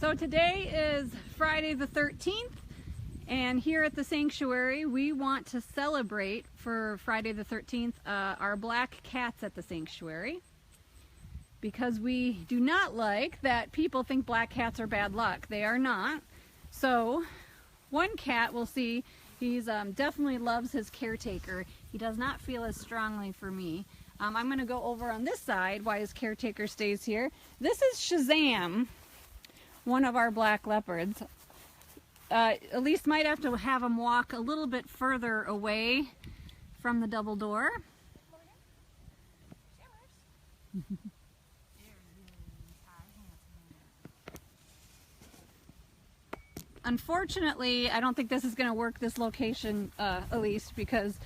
So today is Friday the 13th, and here at the sanctuary we want to celebrate for Friday the 13th our black cats at the sanctuary, because we do not like that people think black cats are bad luck. They are not. So one cat, we'll see, he's definitely loves his caretaker. He does not feel as strongly for me. I'm going to go over on this side while his caretaker stays here. This is Shazam, one of our black leopards. Elise might have to have him walk a little bit further away from the double door. Unfortunately, I don't think this is going to work, this location, Elise, because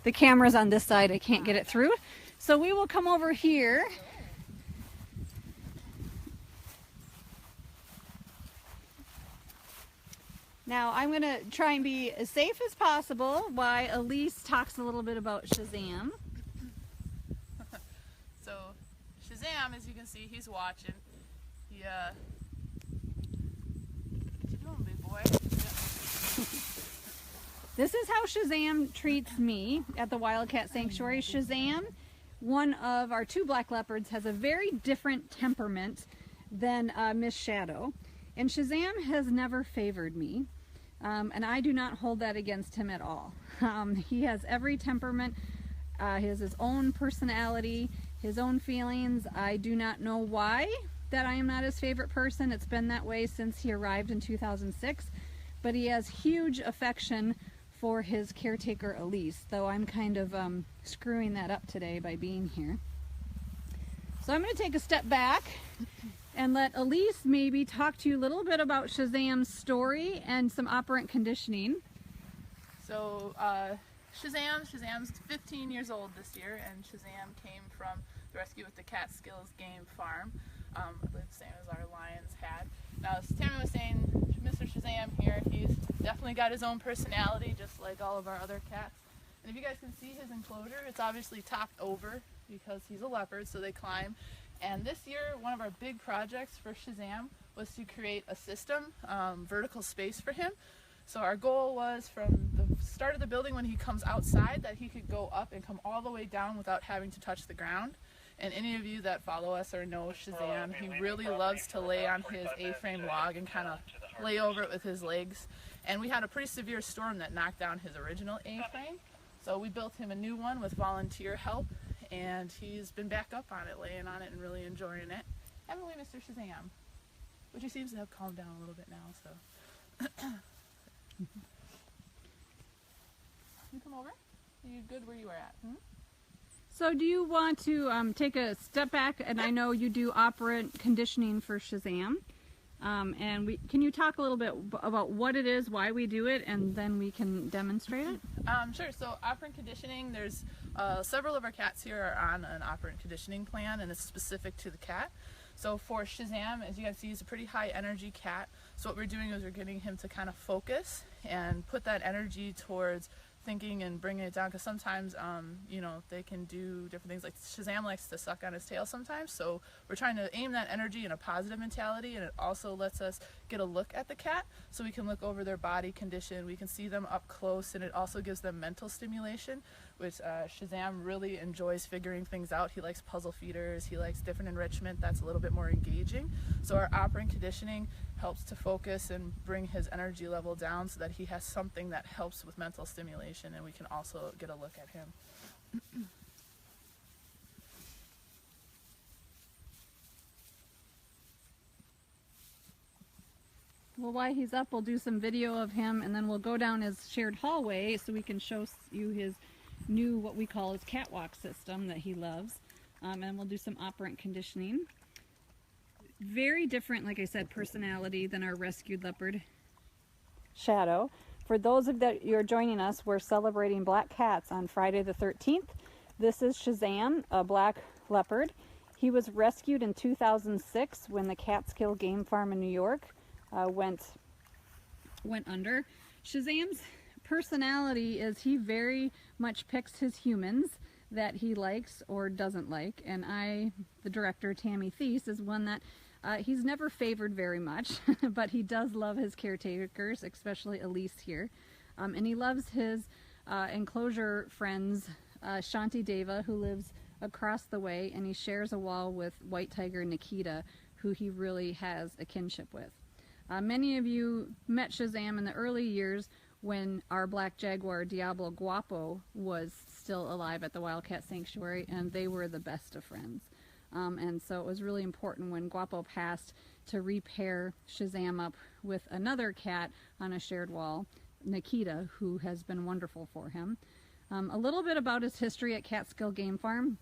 the camera's on this side. I can't get it through. So we will come over here. Now I'm going to try and be as safe as possible while Elise talks a little bit about Shazam. So Shazam, as you can see, he's watching. He, what you doing, big boy? This is how Shazam treats me at the Wildcat Sanctuary. Shazam, one of our two black leopards, has a very different temperament than Miss Shadow. And Shazam has never favored me. And I do not hold that against him at all. He has every temperament. He has his own personality, his own feelings. I do not know why that I am not his favorite person. It's been that way since he arrived in 2006. But he has huge affection for his caretaker Elise, though I'm kind of screwing that up today by being here. So I'm going to take a step back and let Elise maybe talk to you a little bit about Shazam's story and some operant conditioning. So Shazam's 15 years old this year, and Shazam came from the Rescue with the Catskills Game Farm. I believe the same as our lions had. Now, as Tammy was saying, Mr. Shazam here, he's definitely got his own personality, just like all of our other cats. And if you guys can see his enclosure, it's obviously topped over because he's a leopard, so they climb. And this year, one of our big projects for Shazam was to create a system, vertical space for him. So our goal was from the start of the building when he comes outside that he could go up and come all the way down without having to touch the ground. And any of you that follow us or know Shazam, he really loves to lay on his A-frame log and kind of lay over it with his legs. And we had a pretty severe storm that knocked down his original A-frame. So we built him a new one with volunteer help, and he's been back up on it, laying on it and really enjoying it. Haven't we, Mr. Shazam? Which he seems to have calmed down a little bit now, so. You come over? Are you good where you were at? So do you want to take a step back, and I know you do operant conditioning for Shazam, and can you talk a little bit about what it is, why we do it, and then we can demonstrate it? Sure. So operant conditioning, there's several of our cats here are on an operant conditioning plan, and it's specific to the cat. So for Shazam, as you can see, he's a pretty high energy cat. So what we're doing is we're getting him to kind of focus and put that energy towards thinking and bringing it down, because sometimes you know, they can do different things. Like Shazam likes to suck on his tail sometimes, so we're trying to aim that energy in a positive mentality, and it also lets us get a look at the cat so we can look over their body condition, we can see them up close, and it also gives them mental stimulation, which Shazam really enjoys figuring things out. He likes puzzle feeders, he likes different enrichment that's a little bit more engaging. So our operant conditioning helps to focus and bring his energy level down so that he has something that helps with mental stimulation, and we can also get a look at him. Well, while he's up, we'll do some video of him, and then we'll go down his shared hallway so we can show you his new, what we call his catwalk system that he loves, and we'll do some operant conditioning. Very different, like I said, personality than our rescued leopard Shadow. For those of that you're joining us, we're celebrating black cats on Friday the 13th. This is Shazam, a black leopard. He was rescued in 2006 when the Catskill Game Farm in New York went under. Shazam's personality is he very much picks his humans that he likes or doesn't like, and I, the director, Tammy Thies, is one that He's never favored very much, but he does love his caretakers, especially Elise here. And he loves his enclosure friends, Shanti Deva, who lives across the way, and he shares a wall with White Tiger Nikita, who he really has a kinship with. Many of you met Shazam in the early years when our black jaguar Diablo Guapo was still alive at the Wildcat Sanctuary, and they were the best of friends. And so it was really important when Guapo passed to repair Shazam up with another cat on a shared wall, Nikita, who has been wonderful for him. A little bit about his history at Catskill Game Farm.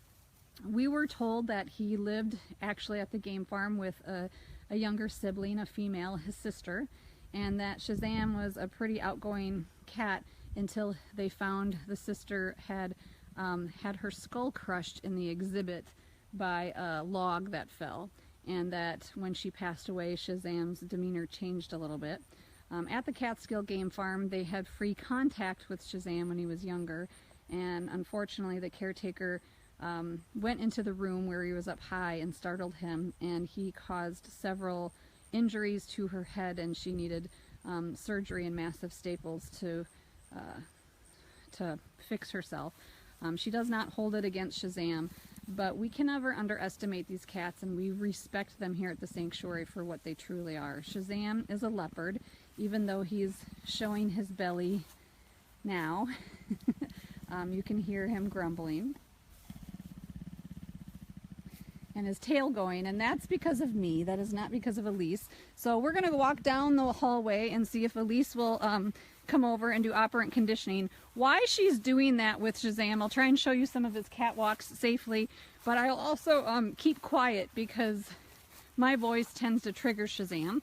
We were told that he lived actually at the game farm with a younger sibling, a female, his sister, and that Shazam was a pretty outgoing cat until they found the sister had had her skull crushed in the exhibit by a log that fell, and that when she passed away, Shazam's demeanor changed a little bit. At the Catskill Game Farm, they had free contact with Shazam when he was younger, and unfortunately the caretaker went into the room where he was up high and startled him, and he caused several injuries to her head, and she needed surgery and massive staples to fix herself. She does not hold it against Shazam, but we can never underestimate these cats, and we respect them here at the sanctuary for what they truly are. Shazam is a leopard, even though he's showing his belly now. You can hear him grumbling. And his tail going, and that's because of me. That is not because of Elise. So we're gonna walk down the hallway and see if Elise will come over and do operant conditioning. Why she's doing that with Shazam, I'll try and show you some of his catwalks safely, but I'll also keep quiet because my voice tends to trigger Shazam.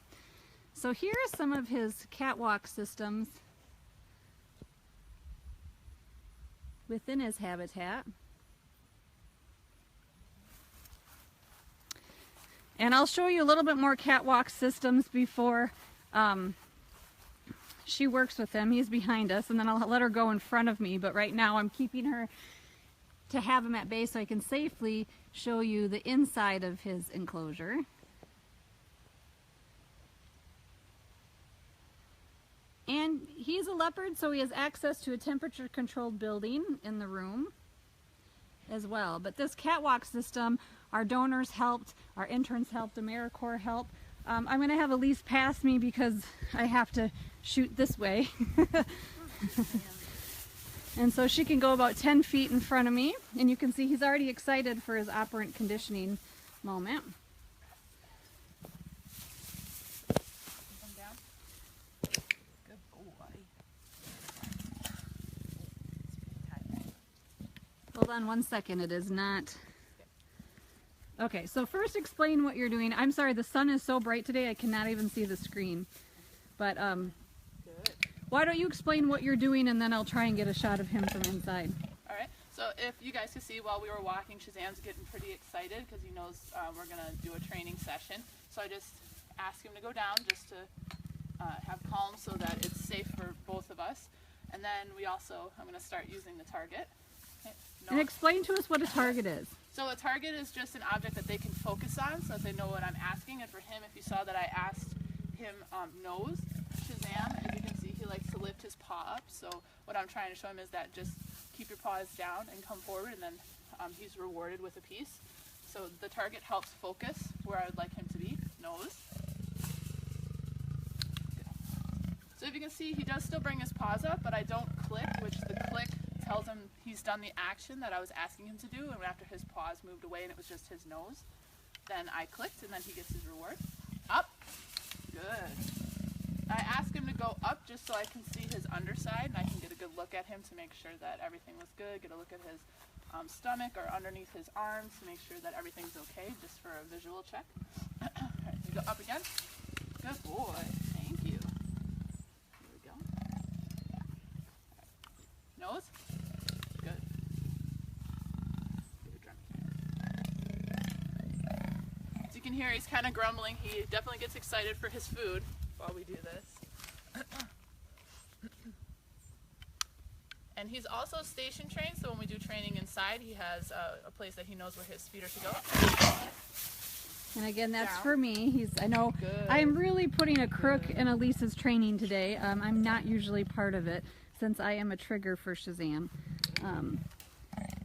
So here are some of his catwalk systems within his habitat. And I'll show you a little bit more catwalk systems before she works with him. He's behind us, and then I'll let her go in front of me. But right now I'm keeping her to have him at bay so I can safely show you the inside of his enclosure. And he's a leopard, so he has access to a temperature-controlled building in the room as well. But this catwalk system, our donors helped, our interns helped, AmeriCorps helped. I'm going to have Elise pass me because I have to shoot this way. And so she can go about 10 feet in front of me, and you can see he's already excited for his operant conditioning moment. Good boy. Hold on one second, it is not... Okay, so first explain what you're doing. I'm sorry, the sun is so bright today I cannot even see the screen. But why don't you explain what you're doing, and then I'll try and get a shot of him from inside. Alright, so if you guys could see while we were walking, Shazam's getting pretty excited because he knows we're going to do a training session. So I just asked him to go down just to have calm so that it's safe for both of us. And then we also, I'm going to start using the target. Okay, And explain to us what a target is. So a target is just an object that they can focus on so that they know what I'm asking. And for him, if you saw that I asked him nose, Shazam, as you can see, he likes to lift his paw up. So what I'm trying to show him is that just keep your paws down and come forward, and then he's rewarded with a piece. So the target helps focus where I would like him to be, nose. So if you can see, he does still bring his paws up, but I don't click, which the click tells him he's done the action that I was asking him to do, and after his paws moved away and it was just his nose, then I clicked, and then he gets his reward. Up. Good. I asked him to go up just so I can see his underside, and I can get a good look at him to make sure that everything was good, get a look at his stomach or underneath his arms to make sure that everything's okay, just for a visual check. Alright, you go up again. Good boy. Thank you. Here we go. Right. Nose. Good. As you can hear, he's kind of grumbling. He definitely gets excited for his food while we do this. And he's also station trained, so when we do training inside, he has a place that he knows where his feet are to go. And again, that's Down. for me. I know Good. I'm really putting a crook in Elisa's training today. I'm not usually part of it since I am a trigger for Shazam.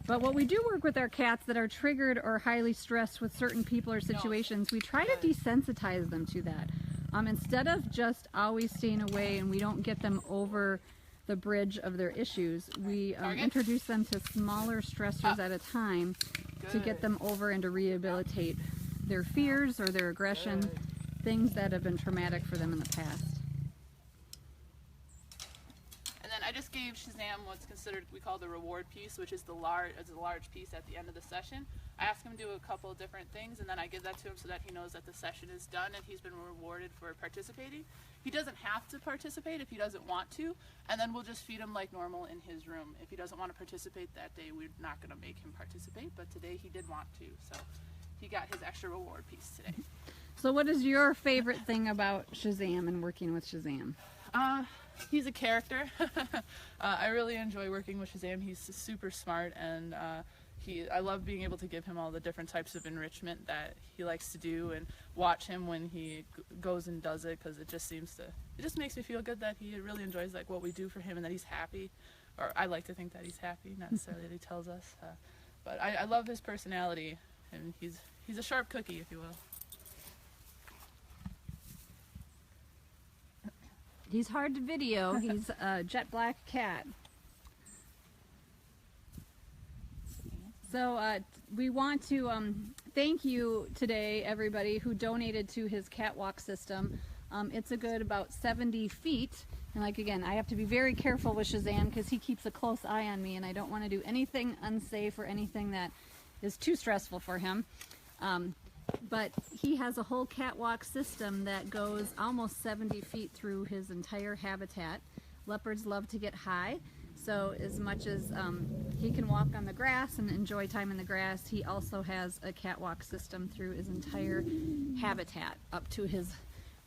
But what we do work with our cats that are triggered or highly stressed with certain people or situations, we try to desensitize them to that. Instead of just always staying away and we don't get them over the bridge of their issues, we introduce them to smaller stressors at a time to get them over and to rehabilitate their fears or their aggression, things that have been traumatic for them in the past. And then I just gave Shazam what's considered, we call the reward piece, which is the large piece at the end of the session. I ask him to do a couple of different things, and then I give that to him so that he knows that the session is done and he's been rewarded for participating. He doesn't have to participate if he doesn't want to, and then we'll just feed him like normal in his room. If he doesn't want to participate that day, we're not going to make him participate, but today he did want to, so he got his extra reward piece today. So what is your favorite thing about Shazam and working with Shazam? He's a character. I really enjoy working with Shazam. He's super smart, and I love being able to give him all the different types of enrichment that he likes to do, and watch him when he goes and does it, because it just makes me feel good that he really enjoys like what we do for him and that he's happy, or I like to think that he's happy, not necessarily that he tells us. But I love his personality, and he's a sharp cookie, if you will. He's hard to video. He's a jet black cat. So we want to thank you today, everybody who donated to his catwalk system. It's a good about 70 feet. And like again, I have to be very careful with Shazam because he keeps a close eye on me, and I don't want to do anything unsafe or anything that is too stressful for him. But he has a whole catwalk system that goes almost 70 feet through his entire habitat. Leopards love to get high, so as much as he can walk on the grass and enjoy time in the grass, he also has a catwalk system through his entire habitat up to his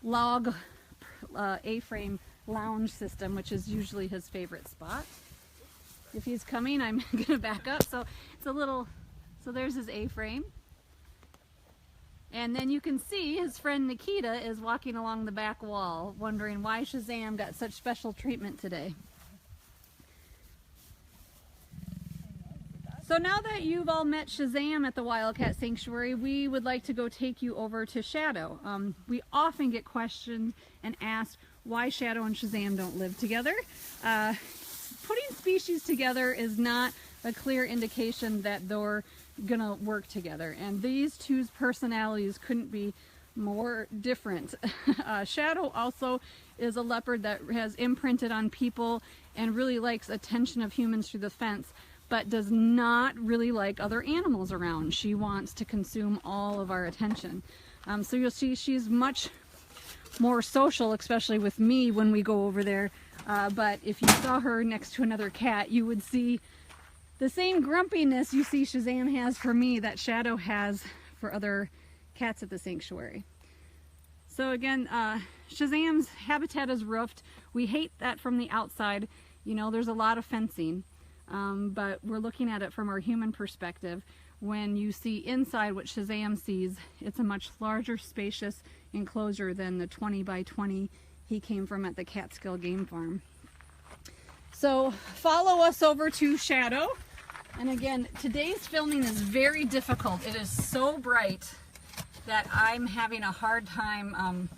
log A-frame lounge system, which is usually his favorite spot. If he's coming, I'm going to back up. So it's a little, so there's his A-frame. And then you can see his friend Nikita is walking along the back wall, wondering why Shazam got such special treatment today. So now that you've all met Shazam at the Wildcat Sanctuary, we would like to go take you over to Shadow. We often get questioned and asked why Shadow and Shazam don't live together. Putting species together is not a clear indication that they're gonna work together, and these two's personalities couldn't be more different. Shadow also is a leopard that has imprinted on people and really likes attention of humans through the fence, but does not really like other animals around. She wants to consume all of our attention. So you'll see she's much more social, especially with me when we go over there. But if you saw her next to another cat, you would see the same grumpiness you see Shazam has for me that Shadow has for other cats at the sanctuary. So again, Shazam's habitat is roofed. We hate that from the outside. You know, there's a lot of fencing, but we're looking at it from our human perspective. When you see inside what Shazam sees, it's a much larger, spacious enclosure than the 20 by 20 he came from at the Catskill Game Farm. So follow us over to Shadow. And again, today's filming is very difficult. It is so bright that I'm having a hard time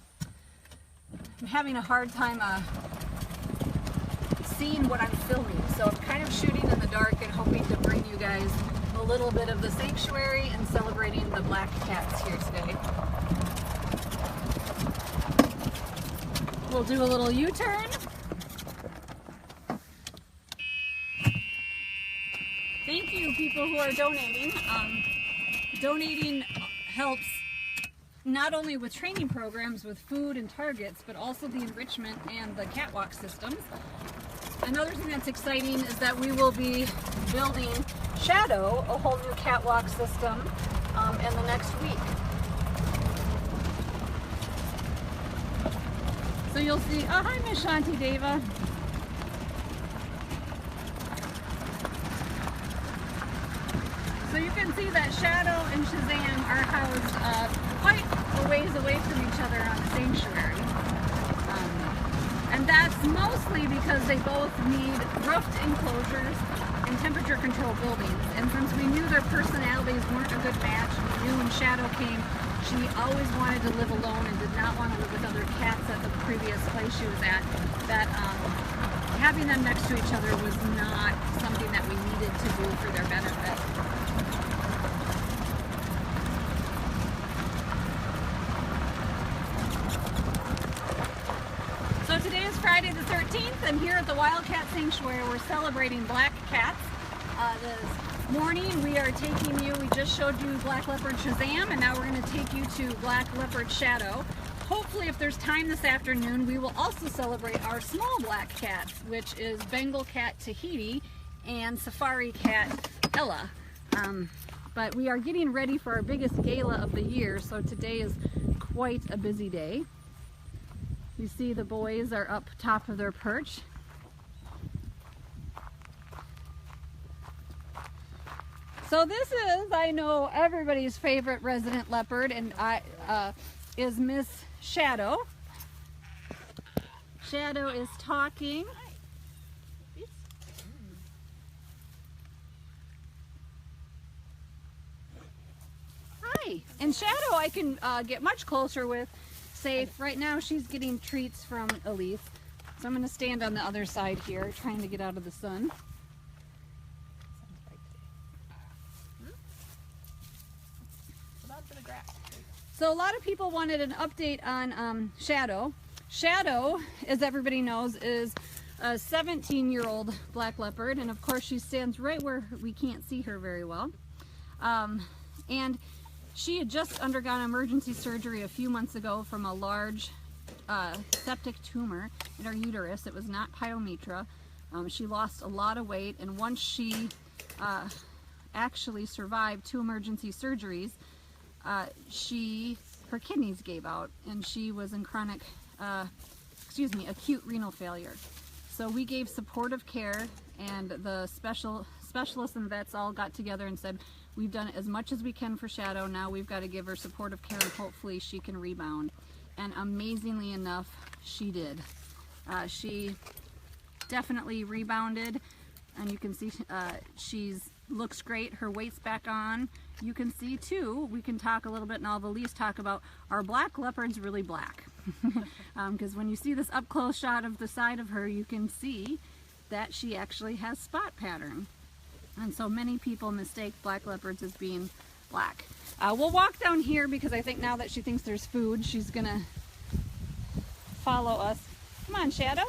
seeing what I'm filming. So I'm kind of shooting in the dark and hoping to bring you guys a little bit of the sanctuary and celebrating the black cats here today. We'll do a little U-turn. Thank you, people who are donating. Donating helps not only with training programs with food and targets, but also the enrichment and the catwalk systems. Another thing that's exciting is that we will be building Shadow, a whole new catwalk system, in the next week. So you'll see, oh hi Miss Shanti Deva. So you can see that Shadow and Shazam are housed quite a ways away from each other on the sanctuary. And that's mostly because they both need roofed enclosures and temperature controlled buildings. And since we knew their personalities weren't a good match, we knew when Shadow came, she always wanted to live alone and did not want to live with other cats at the previous place she was at, that having them next to each other was not something that we needed to do for their benefit. So today is Friday the 13th, and here at the Wildcat Sanctuary we're celebrating black cats. This morning we are taking you, we just showed you Black Leopard Shazam, and now we're going to take you to Black Leopard Shadow. Hopefully, if there's time this afternoon, we will also celebrate our small black cats, which is Bengal cat Tahiti and safari cat Ella. But we are getting ready for our biggest gala of the year, so today is quite a busy day. You see the boys are up top of their perch. So this is, I know, everybody's favorite resident leopard, and is Miss Shadow. Shadow is talking. Hi. And Shadow I can get much closer with. Safe. Right now she's getting treats from Elise. So I'm going to stand on the other side here, trying to get out of the sun. So a lot of people wanted an update on Shadow. Shadow, as everybody knows, is a 17-year-old black leopard, and of course she stands right where we can't see her very well. And she had just undergone emergency surgery a few months ago from a large septic tumor in her uterus. It was not pyometra. She lost a lot of weight, and once she actually survived 2 emergency surgeries, her kidneys gave out, and she was in chronic, acute renal failure. So we gave supportive care, and the specialists and vets all got together and said, we've done as much as we can for Shadow, now we've got to give her supportive care and hopefully she can rebound. And amazingly enough, she did. She definitely rebounded, and you can see she's looks great. Her weight's back on. You can see too, we can talk a little bit, and I'll at least talk about our black leopard's really black. Because when you see this up close shot of the side of her, you can see that she actually has spot pattern. And so many people mistake black leopards as being black. We'll walk down here because I think now that she thinks there's food, she's gonna follow us. Come on, Shadow.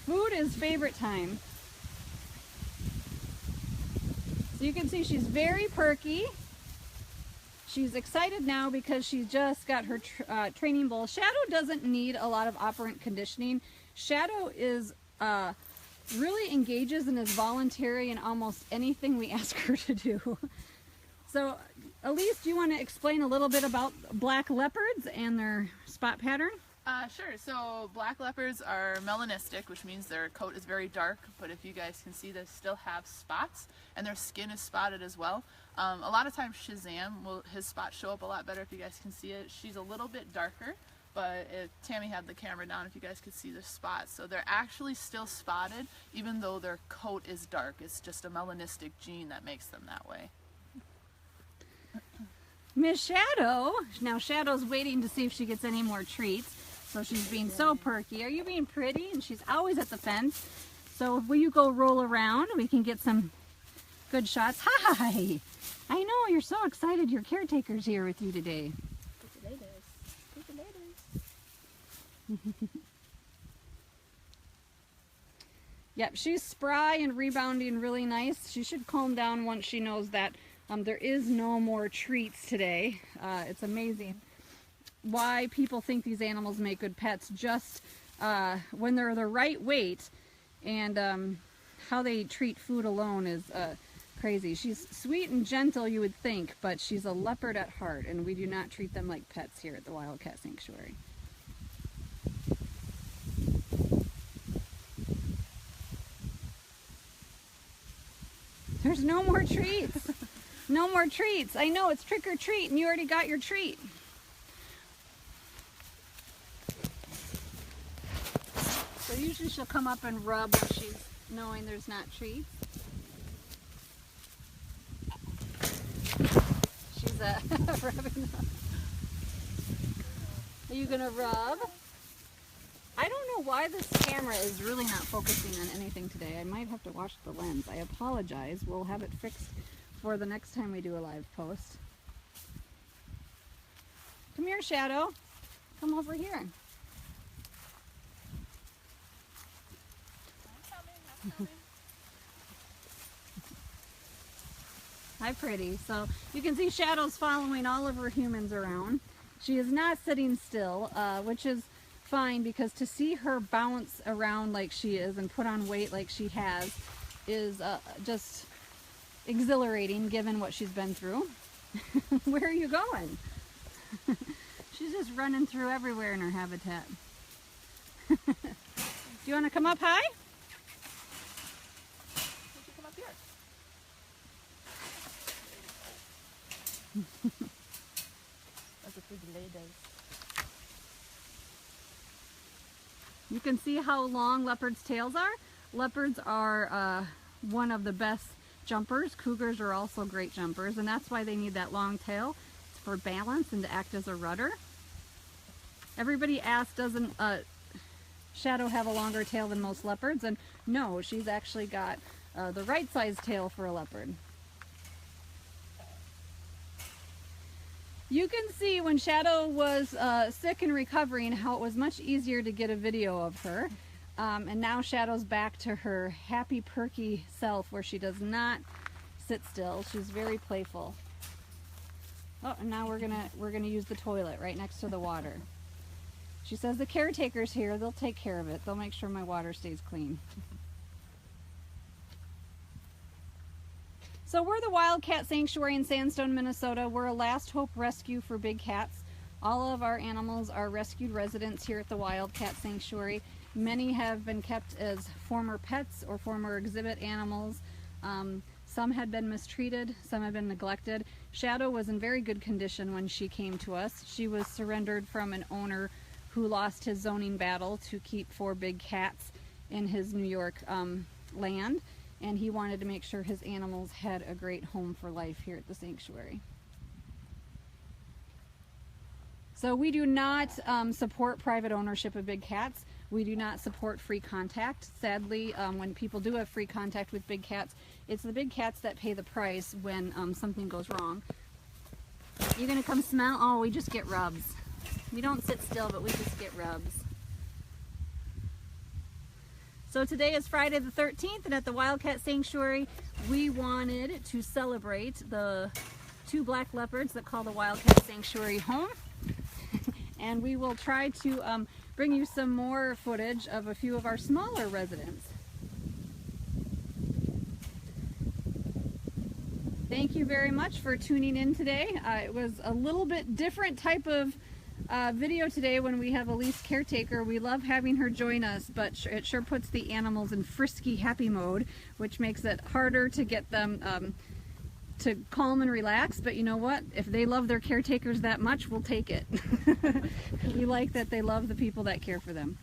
Food is favorite time. So you can see she's very perky. She's excited now because she just got her training bowl. Shadow doesn't need a lot of operant conditioning. Shadow is really engages and is voluntary in almost anything we ask her to do. So Elise, do you want to explain a little bit about black leopards and their spot pattern? Sure. So black leopards are melanistic, which means their coat is very dark, but if you guys can see, they still have spots, and their skin is spotted as well. A lot of times Shazam, his spots show up a lot better if you guys can see it. She's a little bit darker, but if Tammy had the camera down, if you guys could see the spots. So they're actually still spotted, even though their coat is dark. It's just a melanistic gene that makes them that way. Miss Shadow, now Shadow's waiting to see if she gets any more treats. So she's being so perky. Are you being pretty? And she's always at the fence. So will you go roll around? We can get some good shots. Hi! I know, you're so excited your caretaker's here with you today. Yep, she's spry and rebounding really nice. She should calm down once she knows that there is no more treats today. It's amazing why people think these animals make good pets just when they're the right weight, and how they treat food alone is crazy. She's sweet and gentle, you would think, but she's a leopard at heart, and we do not treat them like pets here at the Wildcat Sanctuary. There's no more treats. No more treats. I know, it's trick or treat and you already got your treat. So usually she'll come up and rub when she's knowing there's not treats. She's rubbing. Are you gonna rub? I don't know why this camera is really not focusing on anything today. I might have to wash the lens. I apologize. We'll have it fixed for the next time we do a live post. Come here, Shadow. Come over here. I'm coming. Hi, pretty. So you can see Shadow's following all of her humans around. She is not sitting still, which is fine, because to see her bounce around like she is and put on weight like she has is just exhilarating given what she's been through. Where are you going? She's just running through everywhere in her habitat. Do you want to come up high? Come up here. That's what the delay does. You can see how long leopards' tails are. Leopards are one of the best jumpers. Cougars are also great jumpers, and that's why they need that long tail. It's for balance and to act as a rudder. Everybody asks, doesn't Shadow have a longer tail than most leopards? And no, she's actually got the right size tail for a leopard. You can see when Shadow was sick and recovering how it was much easier to get a video of her. And now Shadow's back to her happy, perky self where she does not sit still. She's very playful. Oh, and now we're gonna use the toilet right next to the water. She says the caretaker's here. They'll take care of it. They'll make sure my water stays clean. So we're the Wildcat Sanctuary in Sandstone, Minnesota. We're a last hope rescue for big cats. All of our animals are rescued residents here at the Wildcat Sanctuary. Many have been kept as former pets or former exhibit animals. Some had been mistreated, some have been neglected. Shadow was in very good condition when she came to us. She was surrendered from an owner who lost his zoning battle to keep 4 big cats in his New York land. And he wanted to make sure his animals had a great home for life here at the sanctuary. So we do not support private ownership of big cats. We do not support free contact. Sadly, when people do have free contact with big cats, it's the big cats that pay the price when something goes wrong. You're gonna come smell? Oh, we just get rubs. We don't sit still, but we just get rubs. So today is Friday the 13th, and at the Wildcat Sanctuary, we wanted to celebrate the 2 black leopards that call the Wildcat Sanctuary home. And we will try to bring you some more footage of a few of our smaller residents. Thank you very much for tuning in today. It was a little bit different type of video today when we have Elise caretaker. We love having her join us, but it sure puts the animals in frisky, happy mode, which makes it harder to get them to calm and relax. But you know what? If they love their caretakers that much, we'll take it. We like that they love the people that care for them.